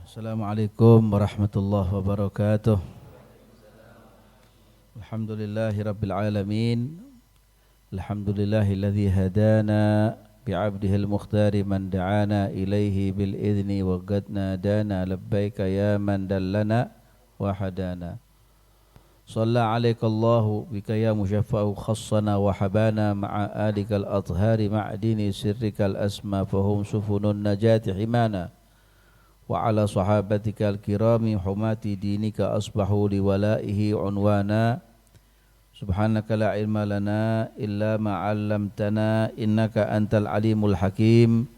Assalamualaikum warahmatullahi wabarakatuh. Alhamdulillahi rabbil alamin. Alhamdulillahilladzi hadana bi'abdihil mukhtari man da'ana ilaihi bil idzni wa qadna dana labbaika ya man dallana wa hadana. Shalla alaika Allahu bika ya musyaffa'u khassana wa habana ma'a alikal athhari ma'dini sirrikal asma fahum sufunun najati himana. Wa ala sahabatikal kirami humati dinika asbahu liwalaihi unwana. Subhanaka la ilma lana illa ma 'allamtana innaka antal alimul hakim.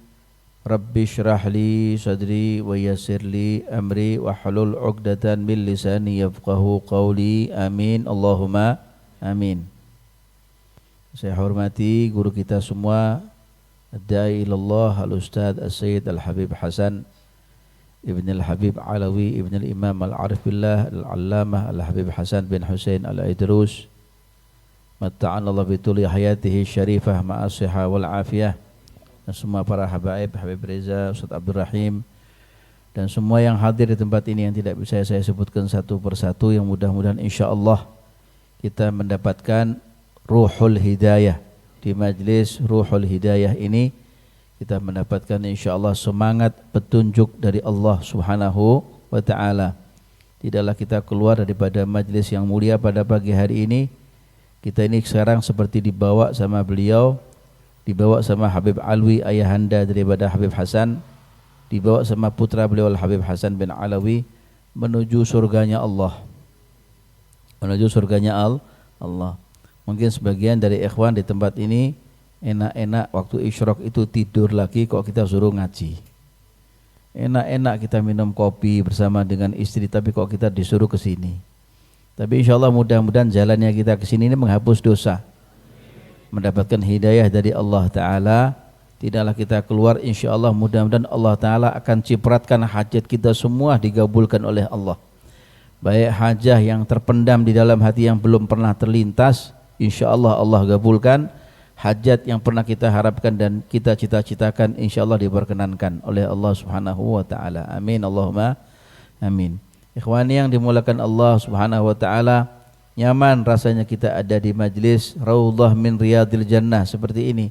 Rabbi shrah li sadri wa yassir li amri wa halul 'uqdatan min lisani yafqahu qawli. Amin Allahumma amin. Saya hormati guru kita semua, ad-da'i ilallah al-ustadz as-sayyid al-habib Hasan Ibn al-Habib Alawi Ibn al-Imam al-Arif Billah al-Allamah al-Habib Hasan bin Hussein al-Idrus, matta'anallah bituli hayatihi syarifah ma'asihah wal-afiyah, dan semua para habaib, Habib Reza, Ustaz Abdul Rahim, dan semua yang hadir di tempat ini yang tidak bisa saya sebutkan satu persatu, yang mudah-mudahan insyaAllah kita mendapatkan ruhul hidayah. Di majlis ruhul hidayah ini kita mendapatkan insyaAllah semangat petunjuk dari Allah subhanahu wa ta'ala. Tidaklah kita keluar daripada majlis yang mulia pada pagi hari ini. Kita ini sekarang seperti dibawa sama beliau, dibawa sama Habib Alwi, ayahanda daripada Habib Hasan, dibawa sama putra beliau Habib Hasan bin Alawi menuju surganya Allah. Menuju surganya Allah. Mungkin sebagian dari ikhwan di tempat ini enak-enak waktu isyraq itu tidur lagi kok kita suruh ngaji. Enak-enak kita minum kopi bersama dengan istri tapi kok kita disuruh ke sini. Tapi insyaallah mudah-mudahan jalannya kita ke sini ini menghapus dosa. Mendapatkan hidayah dari Allah Ta'ala. Tidaklah kita keluar, insyaallah mudah-mudahan Allah Ta'ala akan cipratkan hajat kita semua digabulkan oleh Allah. Baik hajah yang terpendam di dalam hati yang belum pernah terlintas, insyaallah Allah gabulkan. Hajat yang pernah kita harapkan dan kita cita-citakan insyaallah diperkenankan oleh Allah Subhanahu wa taala. Amin Allahumma amin. Ikhwani yang dimulakan Allah Subhanahu wa taala, nyaman rasanya kita ada di majlis Raudhah min Riyadil Jannah seperti ini.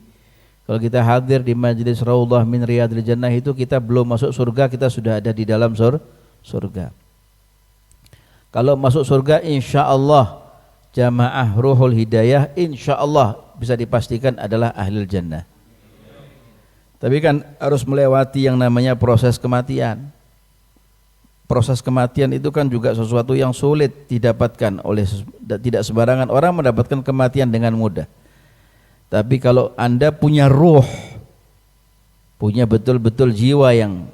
Kalau kita hadir di majlis Raudhah min Riyadil Jannah itu kita belum masuk surga, kita sudah ada di dalam surga. Kalau masuk surga insyaallah jamaah ruhul hidayah insyaallah bisa dipastikan adalah ahlul jannah. Tapi kan harus melewati yang namanya proses kematian. Proses kematian itu kan juga sesuatu yang sulit didapatkan oleh, tidak sembarangan orang mendapatkan kematian dengan mudah. Tapi kalau Anda punya ruh, punya betul-betul jiwa yang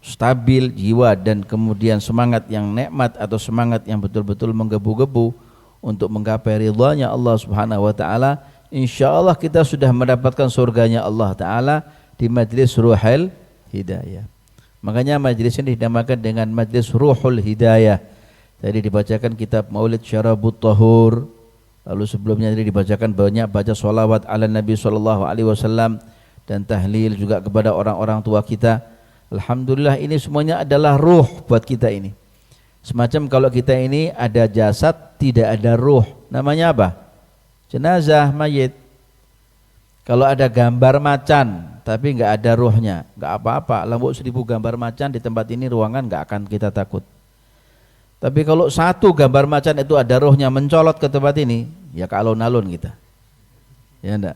stabil, jiwa dan kemudian semangat yang nikmat atau semangat yang betul-betul menggebu-gebu untuk menggapai ridhanya Allah Subhanahu wa taala, insyaallah kita sudah mendapatkan surganya Allah Ta'ala di majlis ruhul hidayah. Makanya majlis ini dinamakan dengan majlis ruhul hidayah. Tadi dibacakan kitab Maulid Syarabut Tahur, lalu sebelumnya tadi dibacakan banyak baca sholawat ala Nabi SAW dan tahlil juga kepada orang-orang tua kita. Alhamdulillah ini semuanya adalah ruh buat kita ini. Semacam kalau kita ini ada jasad tidak ada ruh, namanya apa? Jenazah, mayit. Kalau ada gambar macan tapi enggak ada ruhnya, enggak apa-apa. Lambuk 1000 gambar macan di tempat ini ruangan enggak akan kita takut. Tapi kalau satu gambar macan itu ada ruhnya mencolot ke tempat ini, ya kalon-alon kita. Ya enggak?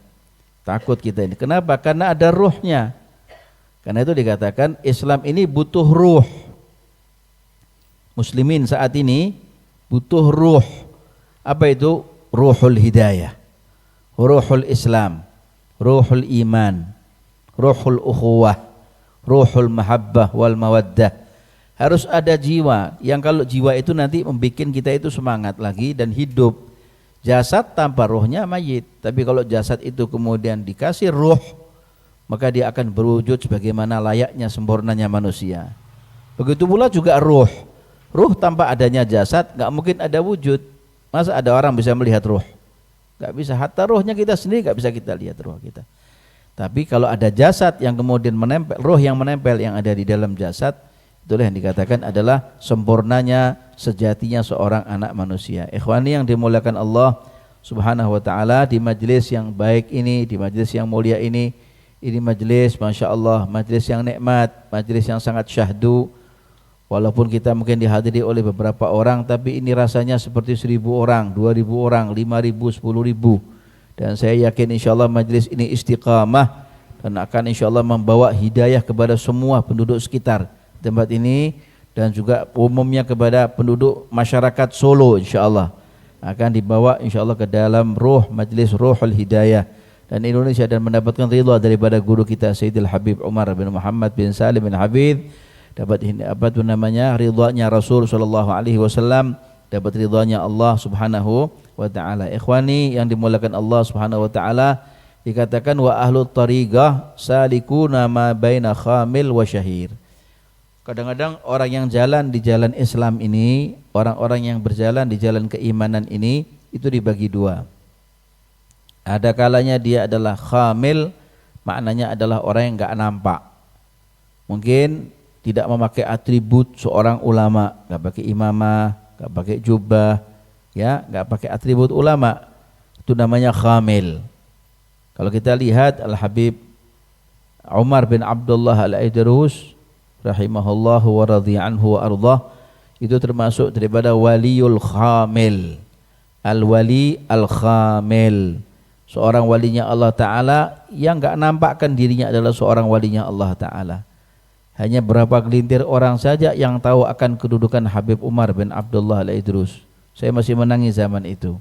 Takut kita ini. Kenapa? Karena ada ruhnya. Karena itu dikatakan Islam ini butuh ruh. Muslimin saat ini butuh ruh. Apa itu? Ruhul hidayah, ruhul Islam, ruhul iman, ruhul ukhuwah, ruhul mahabbah wal mawaddah. Harus ada jiwa yang kalau jiwa itu nanti membuat kita itu semangat lagi dan hidup. Jasad tanpa ruhnya mayit. Tapi kalau jasad itu kemudian dikasih ruh, maka dia akan berwujud sebagaimana layaknya sempurnanya manusia. Begitu pula juga ruh. Ruh tanpa adanya jasad nggak mungkin ada wujud. Masa ada orang bisa melihat ruh? Gak bisa, hatta ruhnya kita sendiri gak bisa kita lihat ruh kita. Tapi kalau ada jasad yang kemudian menempel, ruh yang menempel yang ada di dalam jasad, Itulah yang dikatakan adalah sempurnanya, sejatinya seorang anak manusia. Ikhwani yang dimuliakan Allah Subhanahu wa taala, di majelis yang baik ini, di majelis yang mulia ini majelis Masya Allah, majelis yang nikmat, majelis yang sangat syahdu. Walaupun kita mungkin dihadiri oleh beberapa orang, tapi ini rasanya seperti 1000 orang, 2000 orang, 5000, 10.000. Dan saya yakin insya Allah majelis ini istiqamah dan akan insya Allah membawa hidayah kepada semua penduduk sekitar tempat ini, dan juga umumnya kepada penduduk masyarakat Solo insya Allah akan dibawa insya Allah ke dalam majelis Ruhul Hidayah dan Indonesia, dan mendapatkan ridha daripada guru kita Sayyidil Habib Umar bin Muhammad bin Salim bin Habib, dapat ridhanya Rasul sallallahu alaihi wasallam, dapat ridhanya Allah Subhanahu wa taala. Ikhwani yang dimuliakan Allah Subhanahu wa taala, dikatakan wa ahlut tariqah salikuna ma baina khamil wa syahir. Kadang-kadang orang yang jalan di jalan Islam ini, orang-orang yang berjalan di jalan keimanan ini, itu dibagi dua. Ada kalanya dia adalah khamil, maknanya adalah orang yang enggak nampak. Mungkin tidak memakai atribut seorang ulama, enggak pakai imamah, enggak pakai jubah, ya, enggak pakai atribut ulama. Itu namanya khamil. Kalau kita lihat Al-Habib Umar bin Abdullah Al-Idrus rahimahullahu wa radhi'anhu wa ardah, itu termasuk daripada waliul khamil. Al-wali al-khamil, seorang walinya Allah Ta'ala yang enggak nampakkan dirinya adalah seorang walinya Allah Ta'ala. Hanya berapa gelintir orang saja yang tahu akan kedudukan Habib Umar bin Abdullah Al-Idrus. Saya masih menangis zaman itu.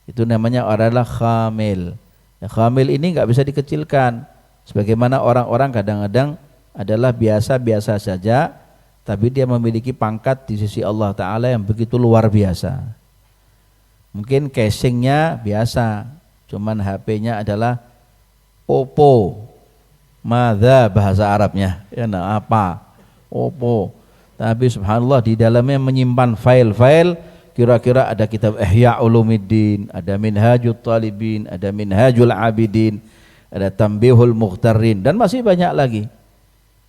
Itu namanya adalah khamil. Ya, khamil ini enggak bisa dikecilkan. Sebagaimana orang-orang kadang-kadang adalah biasa-biasa saja, tapi dia memiliki pangkat di sisi Allah Ta'ala yang begitu luar biasa. Mungkin casingnya biasa, cuman HP-nya adalah Oppo, madza bahasa Arabnya, ya nah, apa, Oppo. Tapi subhanallah di dalamnya menyimpan file-file, kira-kira ada kitab Ihya Ulumuddin, ada Minhajut Talibin, ada Minhajul Abidin, ada Tambihul Mukhtarin, dan masih banyak lagi.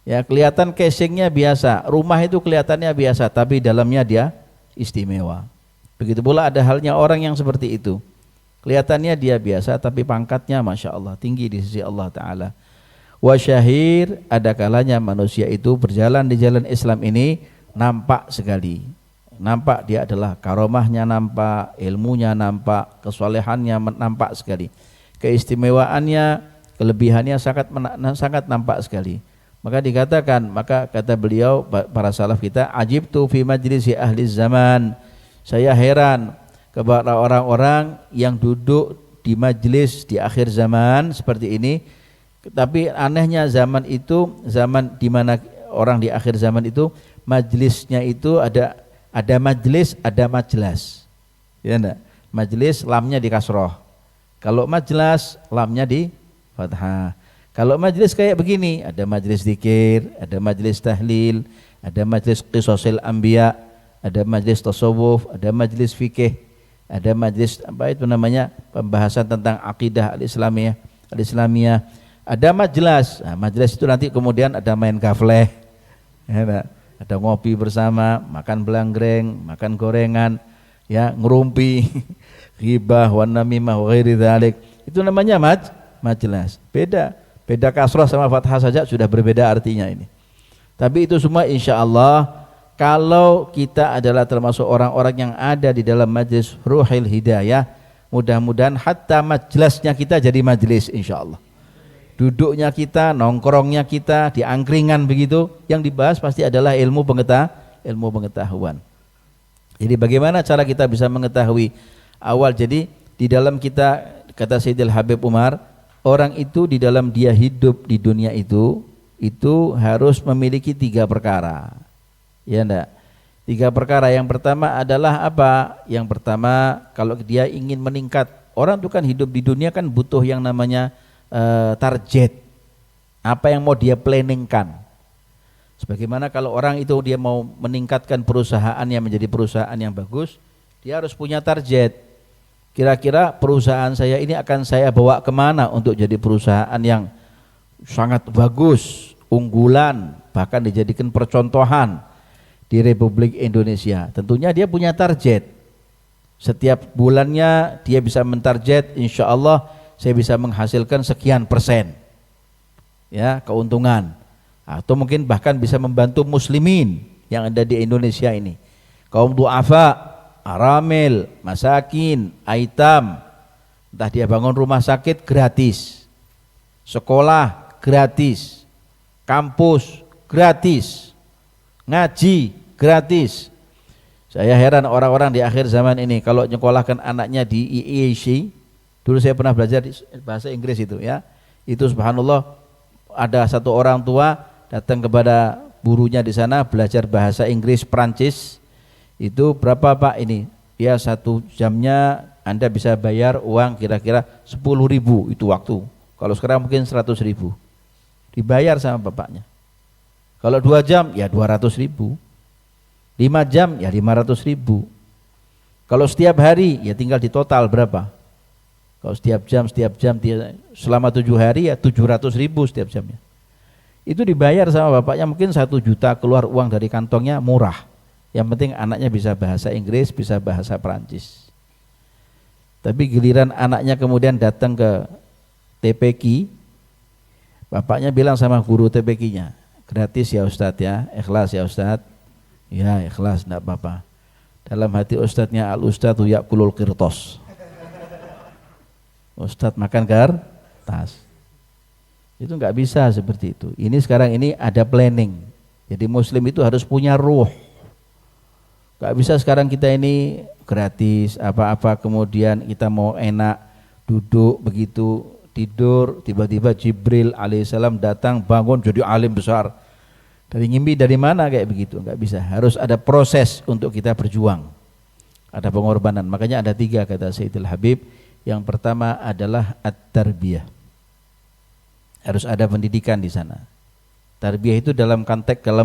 Ya, kelihatan casingnya biasa, rumah itu kelihatannya biasa, tapi dalamnya dia istimewa. Begitu pula ada halnya orang yang seperti itu. Kelihatannya dia biasa, tapi pangkatnya Masya Allah tinggi di sisi Allah Ta'ala. Wa syahir, ada kalanya manusia itu berjalan di jalan Islam ini nampak sekali. Nampak dia adalah karomahnya nampak, ilmunya nampak, kesolehannya nampak sekali. Keistimewaannya, kelebihannya sangat nampak sekali. Maka dikatakan, maka kata beliau para salaf kita, ajibtu fi majlisi ahli zaman. Saya heran kepada orang-orang yang duduk di majlis di akhir zaman seperti ini. Tapi anehnya zaman itu, zaman di mana orang di akhir zaman itu majlisnya itu ada majlis, ada majlas. Ya enggak? Majlis lamnya di kasroh. Kalau majlas lamnya di fathah. Kalau majlis kayak begini, ada majlis zikir, ada majlis tahlil, ada majlis qisasil anbiya, ada majlis tasawuf, ada majlis fikih, ada majlis apa itu namanya, pembahasan tentang akidah al-islamiyah. Ada majlis. Nah, majlis itu nanti kemudian ada main kafleh, ya, ada ngopi bersama, makan belangreng, makan gorengan, ya, ngerumpi, ghibah, wan namimah, wa ghairi dzalik. Itu namanya majlis. Beda kasrah sama fathah saja sudah berbeda artinya ini. Tapi itu semua insya Allah kalau kita adalah termasuk orang-orang yang ada di dalam majlis Ruhul Hidayah, mudah-mudahan hatta majlisnya kita jadi majlis insya Allah. Duduknya kita, nongkrongnya kita, di angkringan begitu, yang dibahas pasti adalah ilmu pengetahuan. Jadi bagaimana cara kita bisa mengetahui awal? Jadi di dalam kita, kata Sayyidil Habib Umar, orang itu di dalam dia hidup di dunia itu harus memiliki 3 perkara. Ya enggak? 3 perkara. Yang pertama adalah apa? Yang pertama, kalau dia ingin meningkat, orang itu kan hidup di dunia kan butuh yang namanya target. Apa yang mau dia planningkan. Sebagaimana kalau orang itu dia mau meningkatkan perusahaannya menjadi perusahaan yang bagus, dia harus punya target. Kira-kira perusahaan saya ini akan saya bawa kemana untuk jadi perusahaan yang sangat bagus, unggulan, bahkan dijadikan percontohan di Republik Indonesia. Tentunya dia punya target. Setiap bulannya dia bisa mentarget, insya Allah saya bisa menghasilkan sekian persen ya keuntungan, atau mungkin bahkan bisa membantu muslimin yang ada di Indonesia ini, kaum du'afa, aramil, masakin, aitam. Entah dia bangun rumah sakit gratis, sekolah gratis, kampus gratis, ngaji gratis. Saya heran orang-orang di akhir zaman ini kalau nyekolahkan anaknya di IEC. Dulu saya pernah belajar bahasa Inggris itu ya. Itu subhanallah, ada satu orang tua datang kepada gurunya di sana belajar bahasa Inggris Prancis. Itu berapa Pak ini? Ya 1 jamnya Anda bisa bayar uang kira-kira 10.000 itu waktu. Kalau sekarang mungkin 100.000. Dibayar sama bapaknya. Kalau 2 jam ya 200.000. 5 jam ya 500.000. Kalau setiap hari ya tinggal di total berapa? Kalau setiap jam selama 7 hari ya 700.000 setiap jamnya. Itu dibayar sama bapaknya, mungkin 1 juta keluar uang dari kantongnya, murah. Yang penting anaknya bisa bahasa Inggris, bisa bahasa Perancis. Tapi giliran anaknya kemudian datang ke TPQ, bapaknya bilang sama guru TPQ-nya, gratis ya Ustadz ya, ikhlas ya Ustadz. Ya ikhlas, enggak apa-apa. Dalam hati ustadznya, al ustadzu yakulul qirtos. Ustadz makan kertas. Itu enggak bisa seperti itu. Ini sekarang ini ada planning. Jadi muslim itu harus punya ruh. Enggak bisa sekarang kita ini gratis apa-apa, kemudian kita mau enak duduk begitu tidur, tiba-tiba Jibril alaihissalam datang bangun jadi alim besar. Dari ngimpi dari mana kayak begitu? Enggak bisa. Harus ada proses untuk kita berjuang. Ada pengorbanan. Makanya ada 3 kata Sayyidil Habib. Yang pertama adalah at-tarbiyah. Harus ada pendidikan di sana. Tarbiyah itu dalam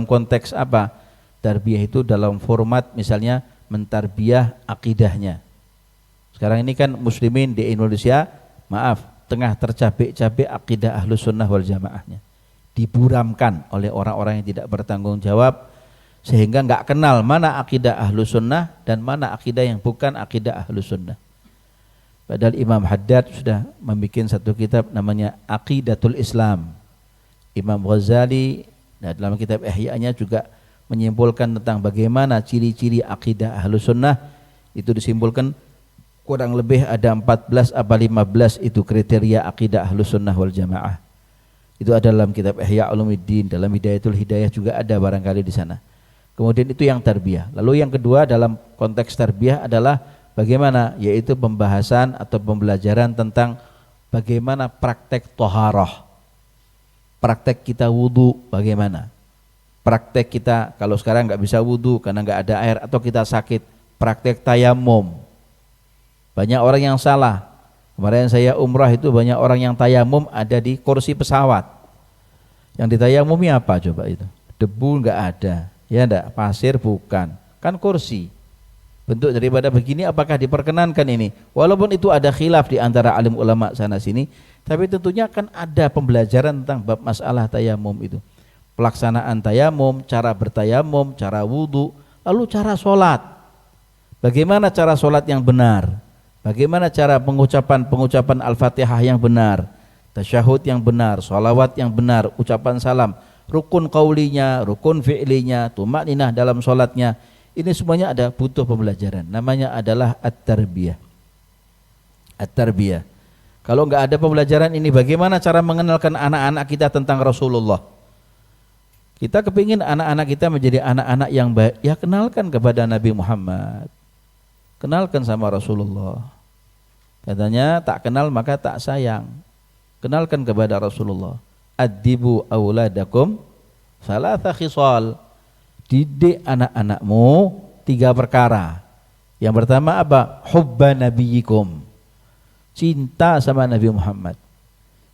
konteks apa? Tarbiyah itu dalam format misalnya mentarbiyah akidahnya. Sekarang ini kan muslimin di Indonesia, maaf, tengah tercapek-capek akidah Ahlus Sunnah wal Jamaahnya. Diburamkan oleh orang-orang yang tidak bertanggung jawab, sehingga enggak kenal mana akidah Ahlus Sunnah dan mana akidah yang bukan akidah Ahlus Sunnah. Padahal Imam Haddad sudah membuat satu kitab namanya Aqidatul Islam. Imam Ghazali dalam kitab Ihya-nya juga menyimpulkan tentang bagaimana ciri-ciri akidah Ahlus Sunnah. Itu disimpulkan kurang lebih ada 14 atau 15 itu kriteria akidah Ahlus Sunnah wal Jamaah. Itu ada dalam kitab Ihya Ulumuddin, dalam Hidayatul Hidayah juga ada barangkali di sana. Kemudian itu yang tarbiyah. Lalu yang kedua dalam konteks tarbiyah adalah bagaimana, yaitu pembahasan atau pembelajaran tentang bagaimana praktek toharoh, praktek kita wudu bagaimana, praktek kita kalau sekarang nggak bisa wudu karena nggak ada air atau kita sakit, praktek tayamum. Banyak orang yang salah. Kemarin saya umrah itu banyak orang yang tayamum ada di kursi pesawat. Yang ditayamumi apa coba itu? Debu nggak ada, ya enggak, pasir bukan, kan kursi. Bentuk daripada begini apakah diperkenankan ini? Walaupun itu ada khilaf di antara alim ulama sana sini, tapi tentunya kan ada pembelajaran tentang bab masalah tayamum itu. Pelaksanaan tayamum, cara bertayamum, cara wudu, lalu cara sholat. Bagaimana cara sholat yang benar? Bagaimana cara pengucapan Al-Fatihah yang benar, tasyahud yang benar, sholawat yang benar, ucapan salam, rukun qaulinya, rukun fi'linya, tumakninah dalam sholatnya. Ini semuanya ada butuh pembelajaran. Namanya adalah at-tarbiyah. At-tarbiyah. Kalau enggak ada pembelajaran ini, bagaimana cara mengenalkan anak-anak kita tentang Rasulullah? Kita kepingin anak-anak kita menjadi anak-anak yang baik, ya kenalkan kepada Nabi Muhammad. Kenalkan sama Rasulullah. Katanya tak kenal maka tak sayang. Kenalkan kepada Rasulullah. Addibu auladakum salatha khisal. Didik anak-anakmu 3 perkara. Yang pertama apa? Hubba nabiyikum. Cinta sama Nabi Muhammad.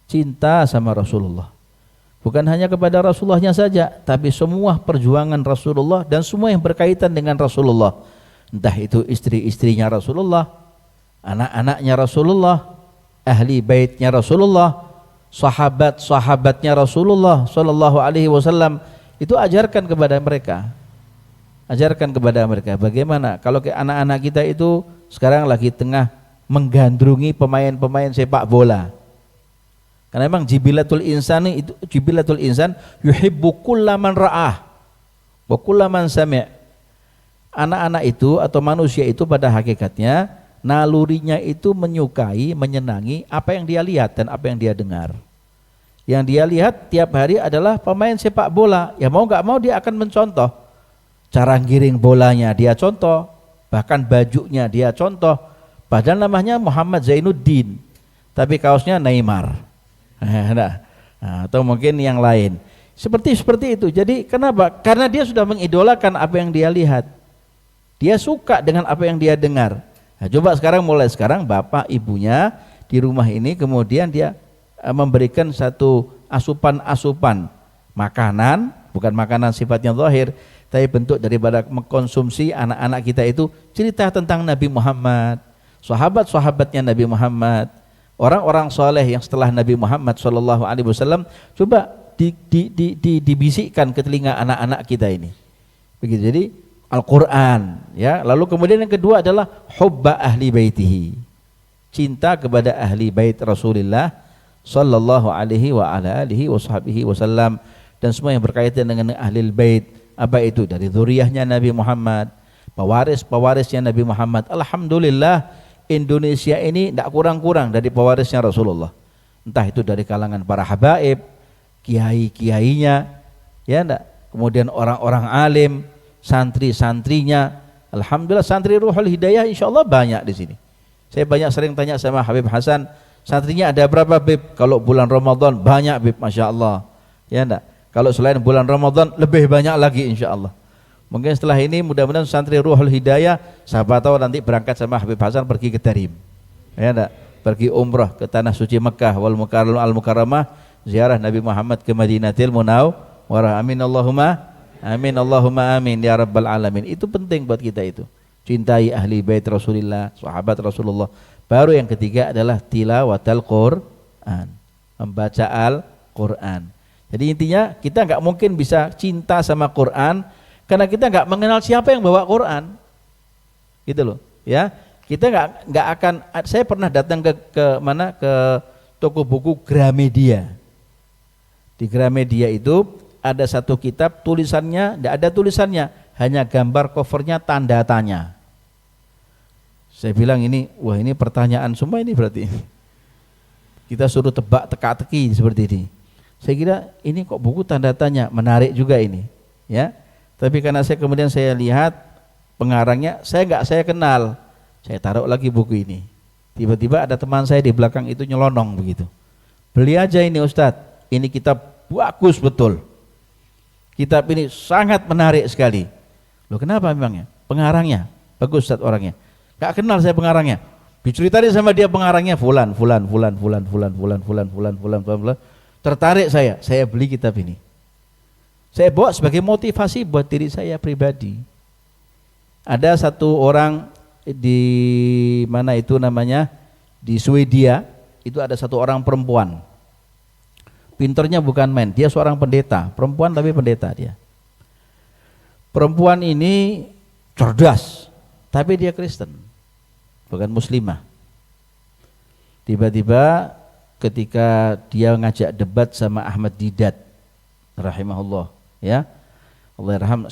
Cinta sama Rasulullah. Bukan hanya kepada Rasulullahnya saja, tapi semua perjuangan Rasulullah dan semua yang berkaitan dengan Rasulullah. Entah itu istri-istrinya Rasulullah, anak-anaknya Rasulullah, ahli baitnya Rasulullah, sahabat-sahabatnya Rasulullah sallallahu alaihi wasallam Itu ajarkan kepada mereka. Ajarkan kepada mereka bagaimana kalau anak-anak kita itu sekarang lagi tengah menggandrungi pemain-pemain sepak bola. Karena memang jibilatul insan yuhibbu kullaman ra'ah wa kullaman sami'. Anak-anak itu atau manusia itu pada hakikatnya nalurinya itu menyukai, menyenangi apa yang dia lihat dan apa yang dia dengar. Yang dia lihat tiap hari adalah pemain sepak bola. Ya mau nggak mau dia akan mencontoh. Cara giring bolanya dia contoh, bahkan bajunya dia contoh. Padahal namanya Muhammad Zainuddin, tapi kaosnya Neymar. Nah, atau mungkin yang lain. Seperti itu. Jadi kenapa? Karena dia sudah mengidolakan apa yang dia lihat. Dia suka dengan apa yang dia dengar. Nah, coba mulai sekarang bapak ibunya di rumah ini kemudian dia memberikan satu asupan makanan, bukan makanan sifatnya zahir, tapi bentuk daripada mengkonsumsi anak-anak kita itu cerita tentang Nabi Muhammad, sahabat-sahabatnya Nabi Muhammad, orang-orang soleh yang setelah Nabi Muhammad SAW. Coba dibisikkan ke telinga anak-anak kita ini. Begitu. Jadi Al-Quran, ya. Lalu kemudian yang kedua adalah hubba ahli baitihi, cinta kepada ahli bait Rasulullah sallallahu alaihi wa ala alihi wasallam, dan semua yang berkaitan dengan ahli bait. Apa itu? Dari zuriyahnya Nabi Muhammad, pewarisnya Nabi Muhammad. Alhamdulillah Indonesia ini tidak kurang-kurang dari pewarisnya Rasulullah. Entah itu dari kalangan para habaib, kiai-kiainya, ya enggak? Kemudian orang-orang alim, santri-santrinya. Alhamdulillah santri Ruhul Hidayah insyaallah banyak di sini. Saya sering tanya sama Habib Hasan, santrinya ada berapa Bib? Kalau bulan Ramadan banyak Bib, Masya Allah. Ya enggak? Kalau selain bulan Ramadan lebih banyak lagi insya Allah. Mungkin setelah ini mudah-mudahan santri Ruhul Hidayah, siapa tahu nanti berangkat sama Habib Hasan pergi ke Tarim. Ya enggak? Pergi umrah ke tanah suci Mekah wal Mukarramah, ziarah Nabi Muhammad ke Madinatil Munawwarah. Amin Allahumma amin, Allahumma amin ya rabbal alamin. Itu penting buat kita itu. Cintai ahli bait Rasulullah, sahabat Rasulullah. Baru yang ketiga adalah tilawatul Quran, membaca Al-Quran. Jadi intinya kita nggak mungkin bisa cinta sama Quran karena kita nggak mengenal siapa yang bawa Quran, gitu loh. Ya, kita nggak akan. Saya pernah datang ke toko buku Gramedia. Di Gramedia itu ada satu kitab tulisannya, tidak ada tulisannya, hanya gambar covernya tanda tanya. Saya bilang ini, wah ini pertanyaan semua ini berarti. Kita suruh tebak teka-teki seperti ini. Saya kira ini kok buku tanda tanya, menarik juga ini, ya. Tapi karena kemudian saya lihat pengarangnya, saya kenal, saya taruh lagi buku ini. Tiba-tiba ada teman saya di belakang itu nyelonong begitu. Beli aja ini Ustadz, ini kitab bagus betul. Kitab ini sangat menarik sekali. Loh kenapa memangnya? Pengarangnya bagus Ustadz orangnya. Gak kenal saya pengarangnya. Diceritain sama dia pengarangnya fulan. Tertarik saya beli kitab ini. Saya bawa sebagai motivasi buat diri saya pribadi. Ada satu orang di mana itu namanya, di Swedia, itu ada satu orang perempuan. Pinternya bukan main, dia seorang pendeta, perempuan tapi pendeta dia. Perempuan ini cerdas, tapi dia Kristen, bukan muslimah. Tiba-tiba ketika dia ngajak debat sama Ahmad Didat rahimahullah, ya Allah yarham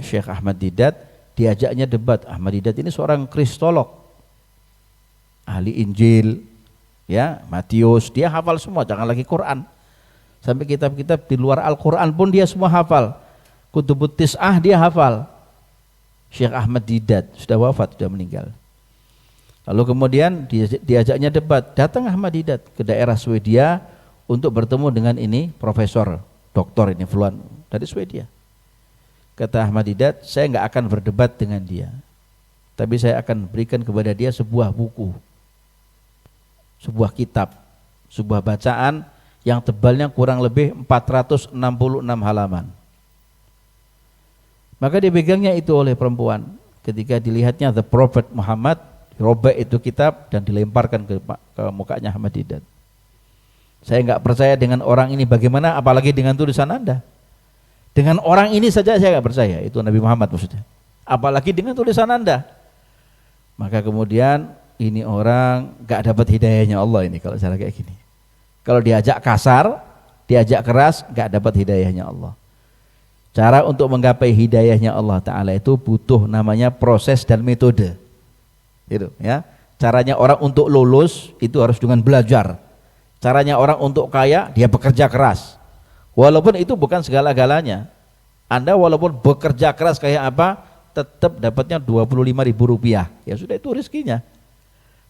Syekh Ahmad Didat, diajaknya debat. Ahmad Didat ini seorang kristolog, ahli Injil, ya Matius, dia hafal semua, jangan lagi Quran, sampai kitab-kitab di luar Al-Quran pun dia semua hafal. Kutubut Tis'ah dia hafal. Syekh Ahmad Didat sudah wafat, sudah meninggal. Lalu kemudian diajaknya debat. Datang Ahmad Didat ke daerah Swedia untuk bertemu dengan ini profesor, doktor ini Fluan dari Swedia. Kata Ahmad Didat, saya nggak akan berdebat dengan dia, tapi saya akan berikan kepada dia sebuah buku, sebuah kitab, sebuah bacaan yang tebalnya kurang lebih 466 halaman. Maka dipegangnya itu oleh perempuan. Ketika dilihatnya The Prophet Muhammad, robek itu kitab dan dilemparkan ke mukanya Ahmad Didat. Saya nggak percaya dengan orang ini bagaimana, apalagi dengan tulisan Anda. Dengan orang ini saja saya nggak percaya itu Nabi Muhammad maksudnya. Apalagi dengan tulisan Anda. Maka kemudian ini orang nggak dapat hidayahnya Allah ini kalau cara kayak gini. Kalau diajak kasar, diajak keras, nggak dapat hidayahnya Allah. Cara untuk menggapai hidayahnya Allah Ta'ala itu butuh namanya proses dan metode. Gitu, ya. Caranya orang untuk lulus itu harus dengan belajar. Caranya orang untuk kaya, dia bekerja keras. Walaupun itu bukan segala-galanya. Anda walaupun bekerja keras kayak apa, tetap dapatnya 25.000 rupiah. Ya sudah itu rezekinya.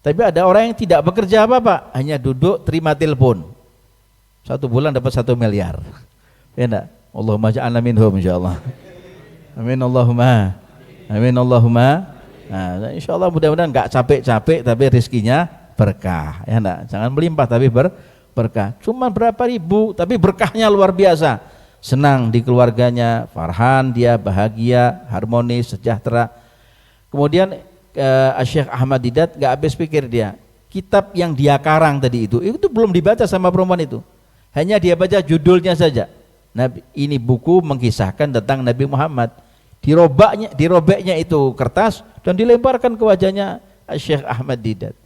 Tapi ada orang yang tidak bekerja apa-apa, hanya duduk terima telepon. 1 bulan dapat 1 miliar. Ya enggak? Allahumma ja'alna minhum insyaallah. Amin Allahumma. Amin Allahumma. Nah, insyaallah mudah-mudahan enggak capek-capek tapi rezekinya berkah. Ya enggak? Jangan melimpah tapi berkah. Cuma berapa ribu tapi berkahnya luar biasa. Senang di keluarganya, farhan dia, bahagia, harmonis, sejahtera. Kemudian Syekh Ahmad Didat enggak habis pikir dia. Kitab yang dia karang tadi itu belum dibaca sama perempuan itu. Hanya dia baca judulnya saja. Nabi, ini buku mengisahkan tentang Nabi Muhammad. Dirobeknya itu kertas dan dilemparkan ke wajahnya Syekh Ahmad Didat.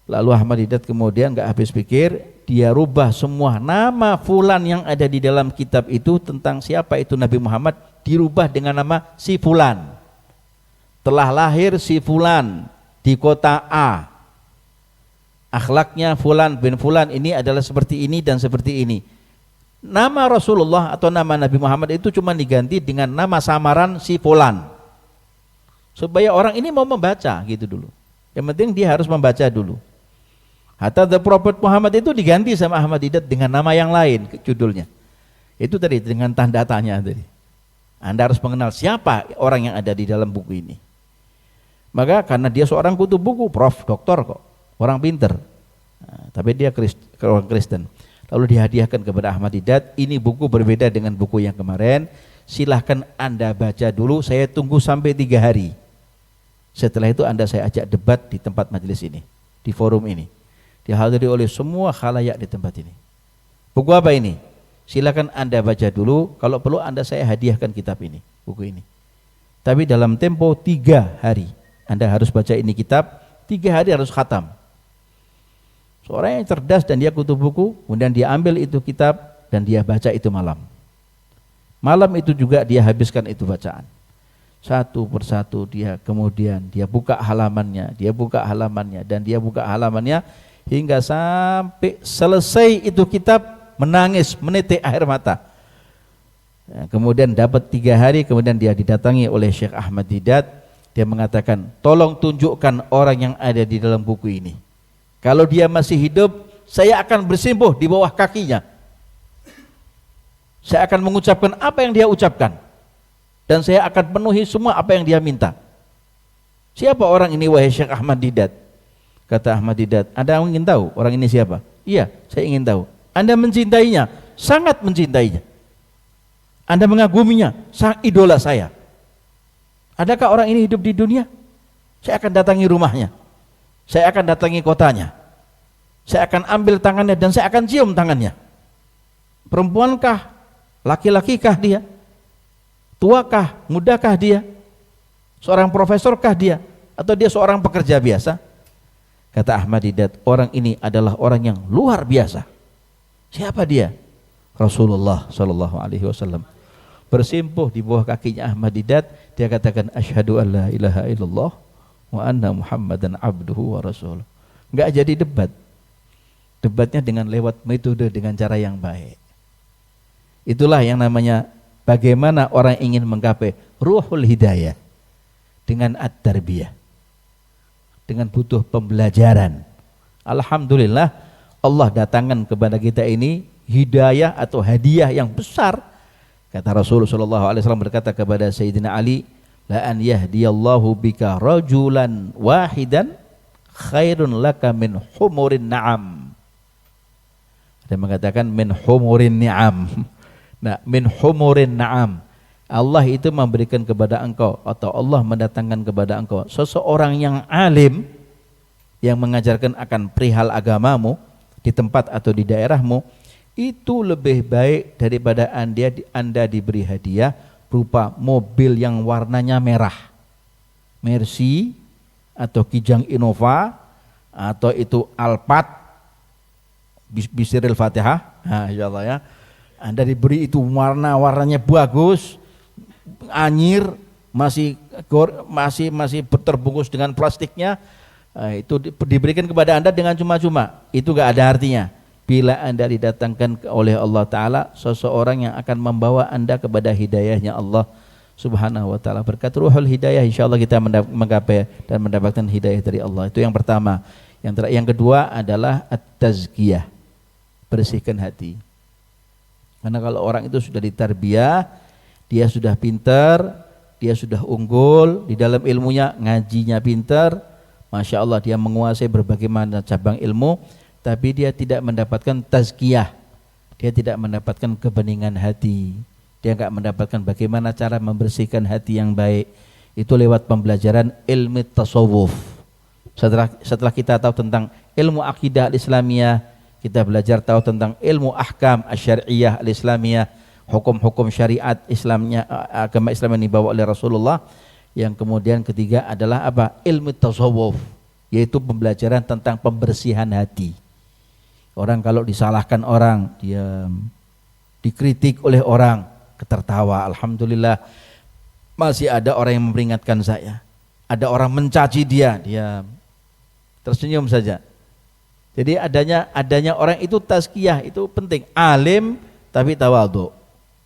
Lalu Ahmad Didat kemudian nggak habis pikir, dia rubah semua nama fulan yang ada di dalam kitab itu tentang siapa itu Nabi Muhammad, dirubah dengan nama si fulan. Telah lahir si fulan di kota A. Akhlaknya fulan bin fulan ini adalah seperti ini dan seperti ini. Nama Rasulullah atau nama Nabi Muhammad itu cuma diganti dengan nama samaran si fulan. Supaya orang ini mau membaca gitu dulu. Yang penting dia harus membaca dulu. Hatta the Prophet Muhammad itu diganti sama Ahmad Didat dengan nama yang lain judulnya. Itu tadi dengan tanda tanya tadi. Anda harus mengenal siapa orang yang ada di dalam buku ini. Maka karena dia seorang kutub buku, prof, doktor kok, orang pinter. Nah, tapi dia orang Kristen. Lalu dihadiahkan kepada Ahmad Didat. Ini buku berbeda dengan buku yang kemarin. Silahkan Anda baca dulu. Saya tunggu sampai 3 hari. Setelah itu Anda saya ajak debat di tempat majelis ini, di forum ini. Dihadiri oleh semua khalayak di tempat ini. Buku apa ini? Silahkan Anda baca dulu. Kalau perlu Anda saya hadiahkan kitab ini, buku ini. Tapi dalam tempo 3 hari Anda harus baca ini kitab. 3 hari harus khatam. Seorang yang cerdas dan dia kutub buku, kemudian dia ambil itu kitab dan dia baca itu malam. Malam itu juga dia habiskan itu bacaan. Satu persatu dia kemudian dia buka halamannya, dan dia buka halamannya hingga sampai selesai itu kitab, menangis, menitik air mata. Kemudian dapat 3 hari, kemudian dia didatangi oleh Syekh Ahmad Didat. Dia mengatakan, tolong tunjukkan orang yang ada di dalam buku ini. Kalau dia masih hidup, saya akan bersimpuh di bawah kakinya. Saya akan mengucapkan apa yang dia ucapkan. Dan saya akan penuhi semua apa yang dia minta. Siapa orang ini wahai Syekh Ahmad Didat? Kata Ahmad Didat, Anda ingin tahu orang ini siapa? Iya, saya ingin tahu. Anda mencintainya, sangat mencintainya. Anda mengaguminya, sang idola saya. Adakah orang ini hidup di dunia? Saya akan datangi rumahnya. Saya akan datangi kotanya. Saya akan ambil tangannya dan saya akan cium tangannya. Perempuankah? Laki-lakikah dia? Tuakah? Mudakah dia? Seorang profesorkah dia? Atau dia seorang pekerja biasa? Kata Ahmad Didat, orang ini adalah orang yang luar biasa. Siapa dia? Rasulullah Shallallahu Alaihi Wasallam. Bersimpuh di bawah kakinya Ahmad Didat, dia katakan asyhadu an la ilaha illallah wa anna Muhammadan abduhu wa rasuluh. Enggak jadi debat. Debatnya dengan lewat metode, dengan cara yang baik. Itulah yang namanya bagaimana orang ingin menggapai ruhul hidayah dengan at-tarbiyah. Dengan butuh pembelajaran. Alhamdulillah Allah datangkan kepada kita ini hidayah atau hadiah yang besar. Kata Rasulullah SAW berkata kepada Sayyidina Ali, la an yahdiyallahu bika rajulan wahidan khairun laka min humurin na'am. Dia mengatakan min humurin ni'am. Nah, min humurin na'am. Allah itu memberikan kepada engkau atau Allah mendatangkan kepada engkau seseorang yang alim yang mengajarkan akan perihal agamamu di tempat atau di daerahmu, itu lebih baik daripada Anda diberi hadiah berupa mobil yang warnanya merah, Mercy atau Kijang Innova atau itu Alphard Bisiril Fatihah. Nah, insyaallah ya. Anda diberi itu warnanya bagus, anyir, masih terbungkus dengan plastiknya. Itu diberikan kepada Anda dengan cuma-cuma. Itu gak ada artinya. Bila Anda didatangkan oleh Allah Ta'ala seseorang yang akan membawa Anda kepada hidayahnya Allah Subhanahu wa Ta'ala. Berkat ruhul hidayah insyaallah kita menggapai dan mendapatkan hidayah dari Allah. Itu yang pertama. Yang kedua adalah at-tazkiyah, bersihkan hati. Karena kalau orang itu sudah ditarbiyah, dia sudah pintar, dia sudah unggul di dalam ilmunya, ngajinya pintar, Masya Allah dia menguasai berbagai macam cabang ilmu, tapi dia tidak mendapatkan tazkiyah, dia tidak mendapatkan kebeningan hati, dia enggak mendapatkan bagaimana cara membersihkan hati yang baik. Itu lewat pembelajaran ilmu tasawuf. Setelah kita tahu tentang ilmu akidah al-Islamiyah, kita belajar tahu tentang ilmu ahkam asy-syar'iyyah al-Islamiyah, hukum-hukum syariat Islamnya, agama Islam yang dibawa oleh Rasulullah. Yang kemudian ketiga adalah apa? Ilmu tasawuf, yaitu pembelajaran tentang pembersihan hati. Orang kalau disalahkan orang, diam. Dikritik oleh orang, ketertawa. Alhamdulillah masih ada orang yang memperingatkan saya. Ada orang mencaci dia, diam. Tersenyum saja. Jadi adanya orang itu tazkiyah itu penting. Alim tapi tawadhu,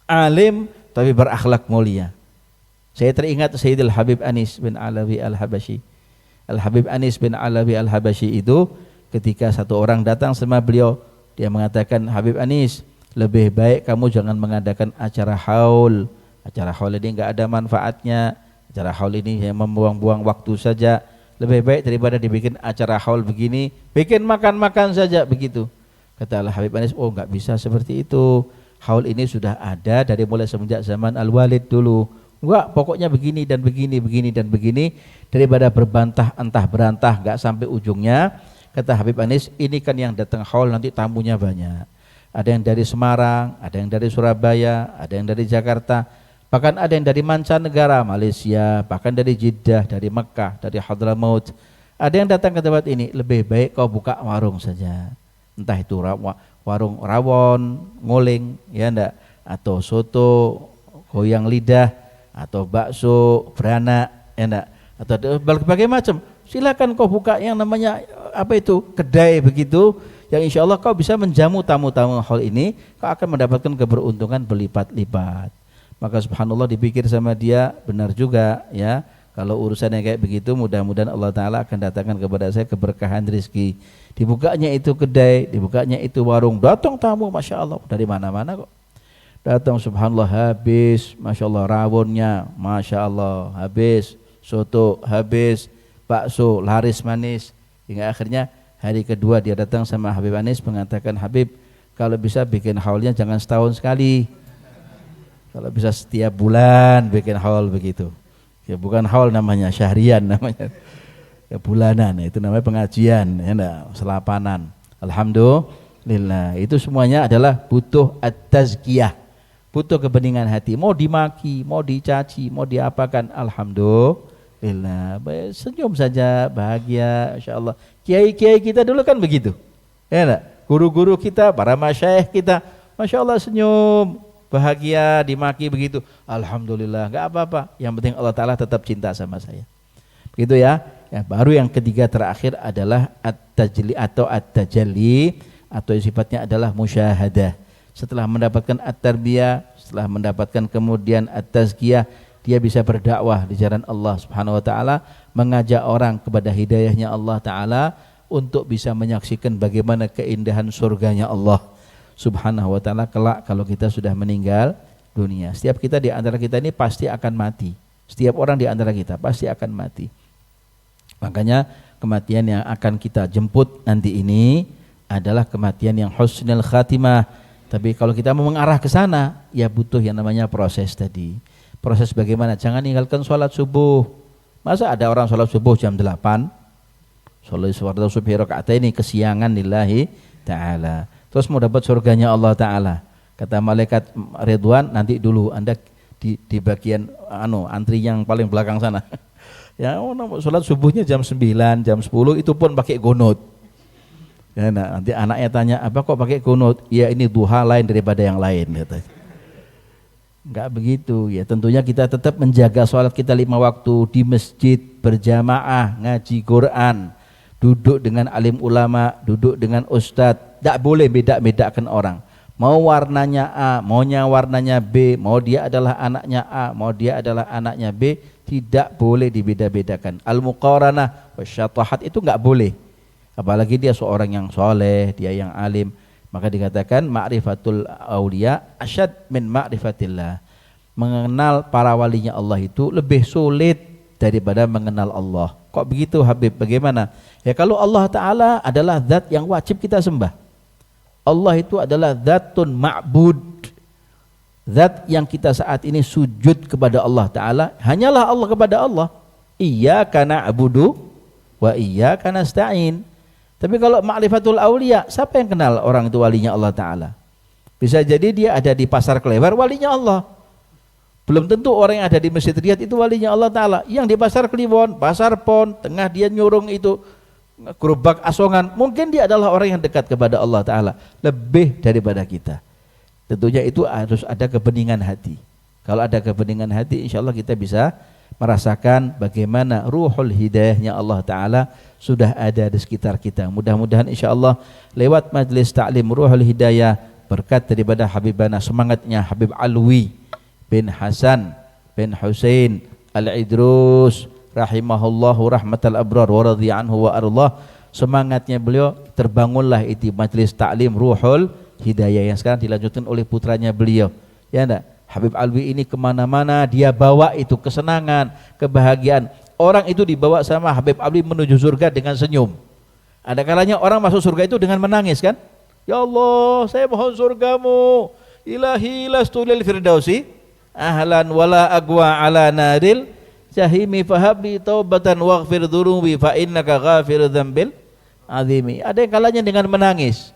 alim tapi berakhlak mulia. Saya teringat Sayyidil Habib Anis bin Alawi Al-Habashi. Al-Habib Anis bin Alawi Al-Habashi itu ketika satu orang datang sama beliau, dia mengatakan, Habib Anis, lebih baik kamu jangan mengadakan acara haul. Acara haul ini enggak ada manfaatnya. Acara haul ini hanya membuang-buang waktu saja. Lebih baik daripada dibikin acara haul begini, bikin makan-makan saja begitu. Kata Al-Habib Anis, oh enggak bisa seperti itu. Haul ini sudah ada dari mulai semenjak zaman Al-Walid dulu. Enggak, pokoknya begini dan begini, begini dan begini. Daripada berbantah entah berantah enggak sampai ujungnya. Kata Habib Anis, ini kan yang datang haul nanti tamunya banyak. Ada yang dari Semarang, ada yang dari Surabaya, ada yang dari Jakarta. Bahkan ada yang dari mancanegara, Malaysia, bahkan dari Jeddah, dari Mekah, dari Hadramaut. Ada yang datang ke tempat ini, lebih baik kau buka warung saja. Entah itu warung rawon, nguling, ya enggak, atau soto, goyang lidah, atau bakso, beranak, ya enggak, atau berbagai macam. Silakan kau buka yang namanya apa itu, kedai begitu, yang insya Allah kau bisa menjamu tamu-tamu hal ini, kau akan mendapatkan keberuntungan berlipat-lipat. Maka subhanallah dipikir sama dia, benar juga ya, kalau urusannya kayak begitu mudah-mudahan Allah Ta'ala akan datangkan kepada saya keberkahan rezeki. Dibukanya itu kedai, dibukanya itu warung, datang tamu Masya Allah dari mana-mana kok. Datang subhanallah habis, Masya Allah rawonnya, Masya Allah habis, soto habis, bakso laris manis. Hingga akhirnya hari kedua dia datang sama Habib Anis mengatakan, Habib kalau bisa bikin haulnya jangan setahun sekali, kalau bisa setiap bulan bikin haul begitu. Ya bukan haul namanya, syahrian namanya. Ya bulanan, itu namanya pengajian, ya enggak, selapanan. Alhamdulillah, itu semuanya adalah butuh at-tazkiyah, butuh kebeningan hati. Mau dimaki, mau dicaci, mau diapakan, alhamdulillah, senyum saja, bahagia, insyaallah. Kiai-kiai kita dulu kan begitu, ya enggak? Guru-guru kita, para masyayikh kita, Masya Allah senyum, bahagia, dimaki begitu, alhamdulillah, enggak apa-apa, yang penting Allah Ta'ala tetap cinta sama saya. Begitu ya. Ya, baru yang ketiga terakhir adalah at-tajli atau at-tajalli, atau sifatnya adalah musyahadah. Setelah mendapatkan at-tarbiyah, setelah mendapatkan kemudian at-tazkiyah, dia bisa berdakwah di jalan Allah Subhanahu wa taala, mengajak orang kepada hidayahnya Allah Ta'ala untuk bisa menyaksikan bagaimana keindahan surganya Allah Subhanahu wa taala kelak kalau kita sudah meninggal dunia. Setiap kita di antara kita ini pasti akan mati. Setiap orang di antara kita pasti akan mati. Makanya kematian yang akan kita jemput nanti ini adalah kematian yang husnul khatimah. Tapi kalau kita mau mengarah ke sana, ya butuh yang namanya proses tadi. Proses bagaimana? Jangan tinggalkan sholat subuh. Masa ada orang sholat subuh jam 8? Sholat subuh rakaat ini kesiangan lillahi ta'ala. terus mau dapat surganya Allah Ta'ala. Kata malaikat Ridwan, nanti dulu Anda di bagian antri yang paling belakang sana. Ya, sholat subuhnya jam 9, jam 10 itu pun pakai gunut. Ya, nah, nanti anaknya tanya, apa kok pakai gunut? Ya ini duha lain daripada yang lain. Kata. Enggak begitu ya, tentunya kita tetap menjaga sholat kita 5 waktu di masjid, berjamaah, ngaji Quran, duduk dengan alim ulama, duduk dengan ustadz. Tidak boleh beda-bedakan orang. Mau warnanya A, maunya warnanya B, mau dia adalah anaknya A, mau dia adalah anaknya B, tidak boleh dibeda-bedakan. Al-muqaranah wasyatahat itu enggak boleh. Apalagi dia seorang yang soleh, dia yang alim, maka dikatakan ma'rifatul awliya asyad min ma'rifatillah. Mengenal para walinya Allah itu lebih sulit daripada mengenal Allah. Kok begitu Habib? Bagaimana? Ya kalau Allah Ta'ala adalah zat yang wajib kita sembah. Allah itu adalah zatun ma'bud, zat yang kita saat ini sujud kepada Allah Ta'ala, hanyalah Allah kepada Allah. Iyyaka na'budu wa iyyaka nasta'in. Tapi kalau ma'rifatul awliya, siapa yang kenal orang itu walinya Allah Ta'ala? Bisa jadi dia ada di pasar Klewer, walinya Allah. Belum tentu orang yang ada di Masjid Riyadh itu walinya Allah Ta'ala. Yang di pasar Kliwon, pasar Pon, tengah dia nyurung itu gerobak asongan, mungkin dia adalah orang yang dekat kepada Allah Ta'ala lebih daripada kita. Tentunya itu harus ada kebeningan hati. Kalau ada kebeningan hati, insya Allah kita bisa merasakan bagaimana ruhul hidayahnya Allah Ta'ala sudah ada di sekitar kita. Mudah-mudahan insya Allah lewat majlis ta'lim ruhul hidayah, berkat daripada Habibana, semangatnya Habib Alwi bin Hasan bin Husain Al-Idrus rahimahullahu rahmatal abrar wa radhiya anhu wa ardah, semangatnya beliau terbangunlah itu majlis taklim ruhul hidayah yang sekarang dilanjutkan oleh putranya beliau. Ya enggak? Habib Alwi ini kemana-mana dia bawa itu kesenangan, kebahagiaan. Orang itu dibawa sama Habib Alwi menuju surga dengan senyum. Ada kalanya orang masuk surga itu dengan menangis kan? Ya Allah, saya mohon surgamu. Ilahi lastu lil firdausi ahlan wala agwa ala naril jahimi fahabli taubatan waghfir dhunubi fa innaka ghafirudz dzambil azimi. Ada yang kalanya dengan menangis.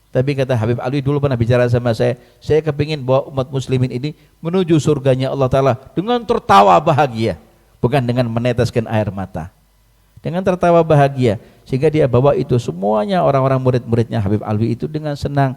Tapi kata Habib Alwi dulu pernah bicara sama saya kepingin bawa umat muslimin ini menuju surganya Allah Ta'ala dengan tertawa bahagia, bukan dengan meneteskan air mata. Dengan tertawa bahagia, sehingga dia bawa itu semuanya orang-orang murid-muridnya Habib Alwi itu dengan senang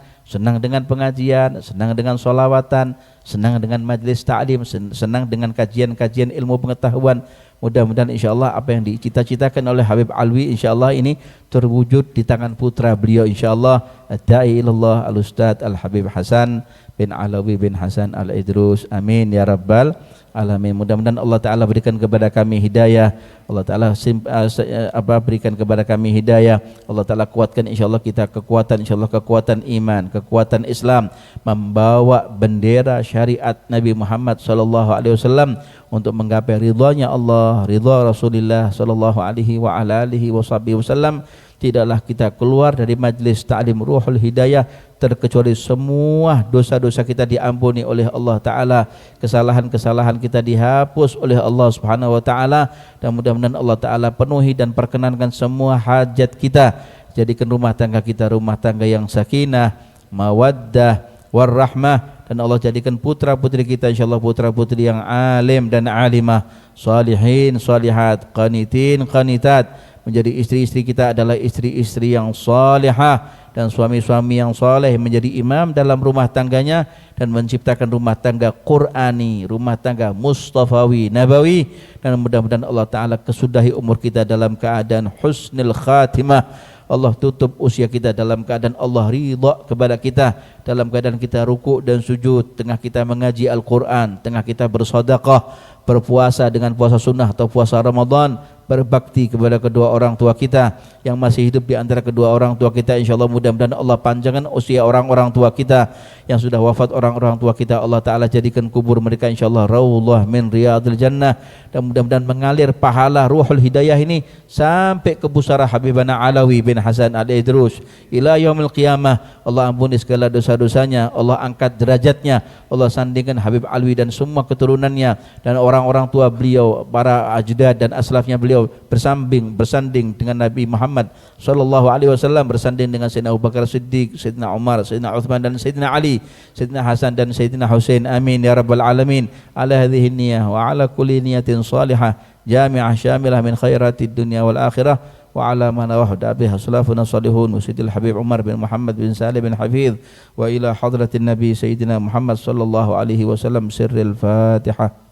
dengan pengajian, senang dengan sholawatan, senang dengan majlis ta'lim, senang dengan kajian-kajian ilmu pengetahuan. Mudah-mudahan insyaAllah apa yang dicita-citakan oleh Habib Alwi insyaAllah ini terwujud di tangan putra beliau insyaAllah, Ad-Da'i ilallah Al-Ustadz Al-Habib Hasan bin Alawi bin Hasan Al-Idrus. Amin ya Rabbal Alamin. Mudah-mudahan Allah Ta'ala berikan kepada kami hidayah, Allah Ta'ala berikan kepada kami hidayah, Allah Ta'ala kuatkan insyaAllah kita kekuatan, insyaAllah kekuatan iman, kekuatan Islam, membawa bendera syariat Nabi Muhammad SAW untuk menggapai ridhanya Allah, ridha Rasulullah SAW. Tidaklah kita keluar dari majlis ta'lim ruhul hidayah terkecuali semua dosa-dosa kita diampuni oleh Allah Ta'ala, kesalahan-kesalahan kita dihapus oleh Allah Subhanahu Wa Ta'ala, dan mudah-mudahan Allah Ta'ala penuhi dan perkenankan semua hajat kita, jadikan rumah tangga kita rumah tangga yang sakinah, mawaddah, warahmah, dan Allah jadikan putra-putri kita insyaAllah putra-putri yang alim dan alimah, salihin, salihat, qanitin, qanitat, menjadi istri-istri kita adalah istri-istri yang salihah, dan suami-suami yang saleh menjadi imam dalam rumah tangganya, dan menciptakan rumah tangga Qur'ani, rumah tangga Mustafawi, Nabawi, dan mudah-mudahan Allah Ta'ala kesudahi umur kita dalam keadaan husnul khatimah. Allah tutup usia kita dalam keadaan Allah ridha kepada kita, dalam keadaan kita ruku dan sujud, tengah kita mengaji Al-Quran, tengah kita bersedekah, berpuasa dengan puasa sunnah atau puasa Ramadan, berbakti kepada kedua orang tua kita yang masih hidup di antara kedua orang tua kita. InsyaAllah mudah-mudahan Allah panjangkan usia orang-orang tua kita yang sudah wafat, orang-orang tua kita Allah Ta'ala jadikan kubur mereka insyaAllah raudhah min riyadil jannah, dan mudah-mudahan mengalir pahala ruhul hidayah ini sampai ke pusara Habibana Alawi bin Hasan Al-Idrus ila yaumil qiyamah. Allah ampuni segala dosa-dosanya, Allah angkat derajatnya, Allah sandingkan Habib Alwi dan semua keturunannya dan orang-orang tua beliau, para ajdad dan aslafnya beliau beliau bersanding dengan Nabi Muhammad sallallahu alaihi wasallam, bersanding dengan Sayyidina Abu Bakar Siddiq, Sayyidina Umar, Sayyidina Uthman dan Sayyidina Ali, Sayyidina Hasan dan Sayyidina Husain. Amin ya rabbal alamin. Ala hadhihi niyyah wa ala kulli niyatin salihah jami'ah syamilah min khairatid dunya wal akhirah wa ala ma nawahda biha salafuna salihun wa Sayyidil Habib Umar bin Muhammad bin Salim bin Hafidh wa ila hadratin Nabi Sayyidina Muhammad sallallahu alaihi wasallam. Sirril Fatihah.